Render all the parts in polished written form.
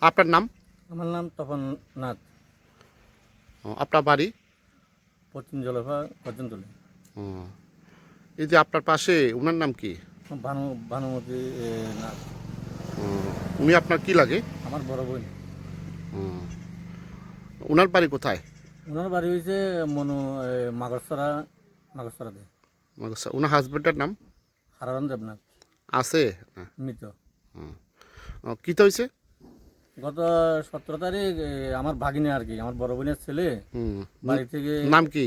আপনার নাম? আমার নাম তপন নাথ। আপনার বাড়ি? পশ্চিম জলফা গর্জনতলী। ও, এই যে আপনার পাশে ওনার নাম কি? ভানুমতি নাথ। ও, উনি আপনার কি লাগে? আমার বড় বোন। ও, ওনার বাড়ি কোথায়? ওনার বাড়ি হয়েছে মনু মাগরসরা মাগরসরাতে। আচ্ছা, ওনার হাজবেন্ডের নাম হারারণ দেবনাথ আছে না? মৃত। কীটা হয়েছে? গত 17 তারিখ আমার ভাগিনে আর কি, আমার বড় বোনের ছেলে হুম, বাড়ি থেকে নাম কি?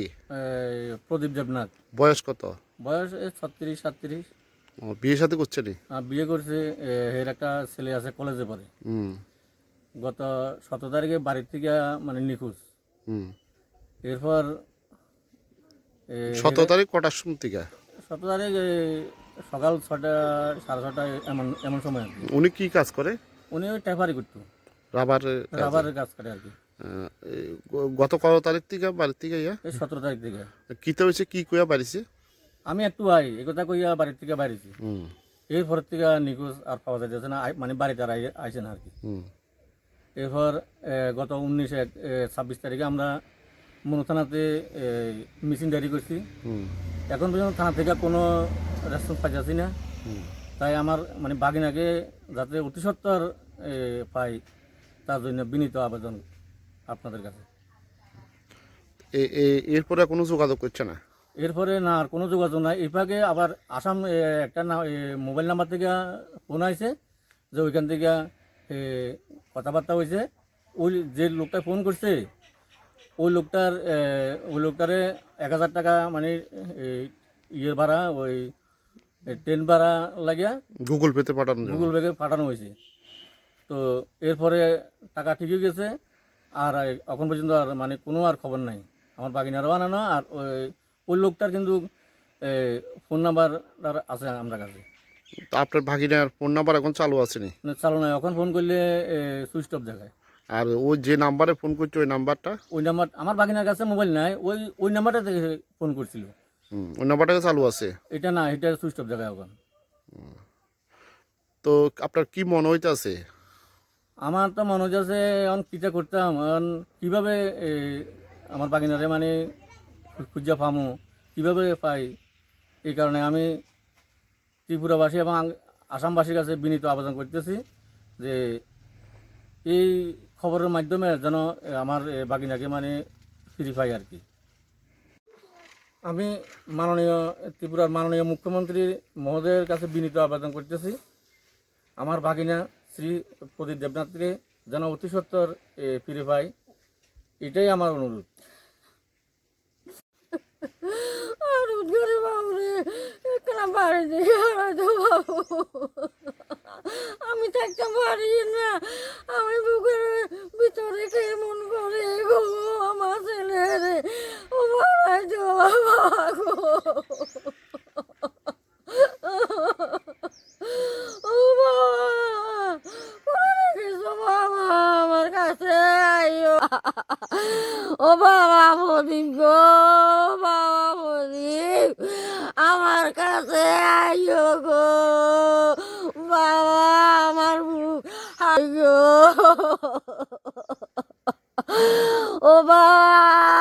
প্রদীপ দেবনাথ। বয়স কত? বয়স 36-37। বিয়ে সাথে করছে নি? বিয়ে করছে। এর একটা ছেলে আছে, কলেজে পড়ে। হুম গত 17 তারিখে বাড়ির থেকে মানে নিখোঁজ। হুম। এরপর 17 তারিখ কটার সময় থেকে? 17 তারিখ সকাল 6টা 6:30 এমন এমন সময় আর কি। উনি কি কাজ করে? উনি ওই ট্যাপারি করতো, রাবার রাবারের কাজ করে আর কি। গত কত তারিখ থেকে বাড়ির থেকে ইয়া এই 17 তারিখ থেকে কিতা হয়েছে, কি কইয়া বাড়িছে? আমি একটু এই কথা কইয়া বাড়ির থেকে বাইরেছি। হুম এরপর থেকে নিখোঁজ আর পাওয়া যাইতেছে না, মানে বাড়িতে আর আইসে না আর কি। হুম এরপর গত 26 তারিখে আমরা মনু থানাতে মিসিং ডায়েরি করছি। হুম এখন পর্যন্ত থানা থেকে কোনো রেসপন্স পাইতেছি না। হুম। তাই আমার মানে বাগিনাকে যাতে অতি সত্বর পাই, তার জন্য বিনীত আবেদন আপনাদের কাছে। এরপরে কোনো যোগাযোগ করছে না? এরপরে না, আর কোনো যোগাযোগ নাই। এই ফাঁকে আবার আসাম একটা না মোবাইল নাম্বার থেকে ফোন আইছে যে ওইখান থেকে এ, কথাবার্তা হয়েছে। ওই যে লোকটা ফোন করছে ওই লোকটারে 1000 টাকা মানে ইয়ের ভাড়া, ওই ট্রেন ভাড়া লাগিয়া গুগল পেতে পাঠানো যাবে? গুগল পেতে পাঠানো হয়েছে। তো এরপরে টাকা ঠিক হয়ে গেছে। আর এখন পর্যন্ত আর মানে কোনো আর খবর নাই। আমার বাগিনারও বানানো, আর ওই লোকটার কিন্তু ফোন নাম্বার আছে আমার কাছে। তো আপনার ভাগিনার ফোন নাম্বার এখন চালু আছে নি? মানে চালু নাই, এখন ফোন করলে সুইচ অফ দেখায়। আর ওই যে নাম্বারে ফোন করছে ওই নাম্বারটা? ওই নাম্বার আমার বাগিনার কাছে মোবাইল নাই, ওই নাম্বারটা থেকে ফোন করছিল। ওই নাম্বারটা চালু আছে? এটা না, এটা সুইচ অফ দেখায় এখন। তো আপনার কি মনে হইতেছে? আমার তো মনে হচ্ছে এখন কীটা করতাম, এখন কীভাবে আমার বাগিনারে মানে খুঁজা পামো, কীভাবে পাই। এই কারণে আমি ত্রিপুরাবাসী এবং আসামবাসীর কাছে বিনীত আবেদন করতেছি যে এই খবরের মাধ্যমে যেন আমার বাগিনাকে মানে ফিরে পাই আর কি। আমি ত্রিপুরার মাননীয় মুখ্যমন্ত্রী মহোদয়ের কাছে বিনীত আবেদন করতেছি আমার বাগিনা শ্রী প্রদীপ দেবনাথকে যেন অতি সত্বর ফিরে পাই, এটাই আমার অনুরোধ। আমি থাকতে পারি না, আমি বুকের ভিতরে কেমন করে গো আমার ছেলের ও মারা গো। ও বাবা, কোথায় রেখেছো বাবা, আমার কাছে আইও। ও বাবা প্রদীপ গো, বাবা প্রদীপ আমার কাছে আইও গো বাবা, আমার বুক আইও। ও বাবা।